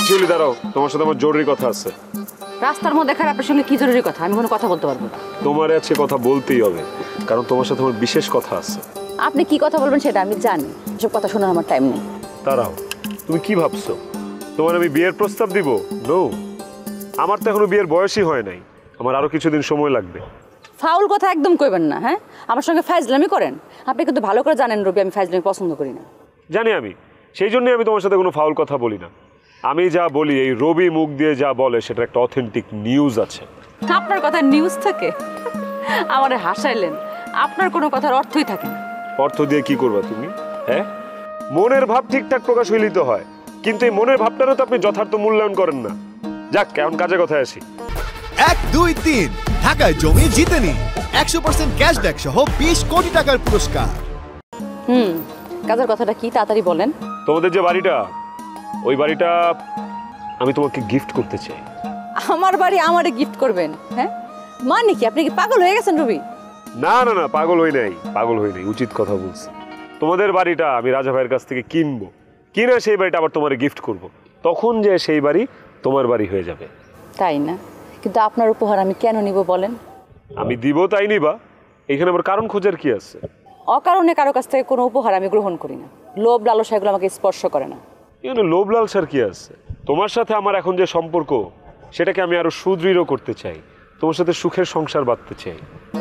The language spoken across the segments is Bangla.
শিউলি দাঁড়াও, তোমার সাথে আমার জরুরি কথা আছে। রাস্তার মধ্যে খারাপ আপনার সঙ্গে কি জরুরি কথা? আমি কোনো কথা বলতে পারবো না। তোমার আজকে কথা বলতেই হবে, কারণ তোমার সাথে আমার বিশেষ কথা আছে। আপনি কি কথা বলবেন সেটা আমি জানি, এসব কথা শোনার আমার টাইম নেই। দাঁড়াও, তুমি কি ভাবছো তোমার আমি বিয়ের প্রস্তাব দিব? নো, আমার তো এখনো বিয়ের বয়সই হয় নাই, আমার আরো কিছুদিন সময় লাগবে। ফাউল কথা একদম কইবেন না। হ্যাঁ, আমার সঙ্গে ফাইজলামি করেন। আপনি কিন্তু ভালো করে জানেন রবি, আমি ফাইজলামি পছন্দ করি না। জানি আমি, সেই জন্যই আমি তোমার সাথে কোনো ফাউল কথা বলি না। আমি যা বলি, এই রবি মুখ দিয়ে যা বলে সেটা একটা অথেন্টিক নিউজ আছে। আপনার কথা নিউজ থাকে? আমারে হাসাইলেন। আপনার কোনো কথার অর্থই থাকে না। অর্থ দিয়ে কি করবা তুমি? হ্যাঁ, মনের ভাব ঠিকঠাক প্রকাশ হইলেই তো হয়, কিন্তু এই মনের ভাবটারও তো আপনি যথার্থ মূল্যায়ন করেন না। যাক, কেমন কাজে কথায় আসি। 1, 2, 3 ঢাকায় জমি জিতে নিন 100% ক্যাশব্যাক সহ 20 কোটি টাকার পুরস্কার। কাজের কথাটা কি তাড়াতাড়ি বলেন। তোমাদের যে বাড়িটা, ওই বাড়িটা আমি তোমাকে গিফট করতে চাই। আমার বাড়ি আমারে গিফট করবেন? হ্যাঁ, মানে কি আপনি কি পাগল হয়ে গেছেন রবি? না না না, পাগল হই নাই, পাগল হই নাই, উচিত কথা বলছি। তোমাদের বাড়িটা আমি রাজা ভাইয়ের কাছ থেকে কিনবো, কিনে সেই বাড়িটা আবার তোমার গিফট করব। তখন যে সেই বাড়ি তোমার বাড়ি হয়ে যাবে। তাই না? কিন্তু আপনার উপহার আমি কেন নিব বলেন? আমি দিব তাই নিবা? এখানে আবার কারণ খোঁজার কি আছে? অকারণে কারো কাছ থেকে কোনো উপহার আমি গ্রহণ করি না। লোভ লালসা এগুলো আমাকে স্পর্শ করে না। এখানে লোভ লালসার কি আছে? তোমার সাথে আমার এখন যে সম্পর্ক, সেটাকে আমি আরো সুদৃঢ় করতে চাই, তোমার সাথে সুখের সংসার বাঁধতে চাই।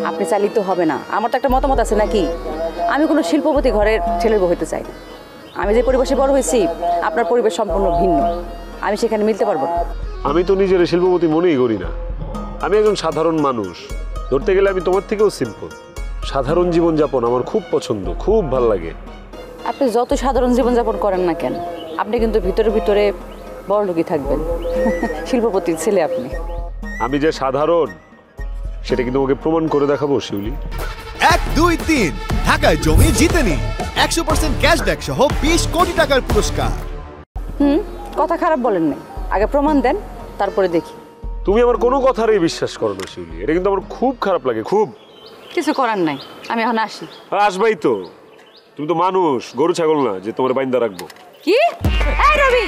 আপনি চালিত তো হবে না, আমার তো একটা মতামত আছে নাকি? আমি কোনো শিল্পপতি ঘরের ছেলের বউ হইতে চাই না। আমি যে পরিবেশে বড় হয়েছি, আপনার পরিবেশ সম্পূর্ণ ভিন্ন, আমি সেখানে মিলতে পারবো না। আমি তো নিজের শিল্পপতি মনেই করি না, আমি একজন সাধারণ মানুষ। ধরতে গেলে আমি তোমার থেকেও সিম্পল। সাধারণ জীবনযাপন আমার খুব পছন্দ, খুব ভালো লাগে। আপনি যত সাধারণ জীবনযাপন করেন না কেন, আপনি কিন্তু ভিতরে ভিতরে বড়লোকই থাকবেন। শিল্পপতির ছেলে আপনি। আমি যে সাধারণ সেটা কিন্তু ওকে প্রমাণ করে দেখাবো শিউলি। 1, 2, 3 ঢাকায় জমি জিতে নিন 100% ক্যাশব্যাক সহ 20 কোটি টাকার পুরস্কার। কথা খারাপ বলেন নাই, আগে প্রমাণ দেন, তারপরে দেখি। তুমি আমার কোনো কথারই বিশ্বাস করো না শিউলি, এটা কিন্তু আমার খুব খারাপ লাগে, খুব। কিছু করার নাই, আমি এখন আসি। আসবাই তো, তুমি তো মানুষ, গরু ছাগল না যে তোমার বাইন্দা রাখবো। কি? এই রবি,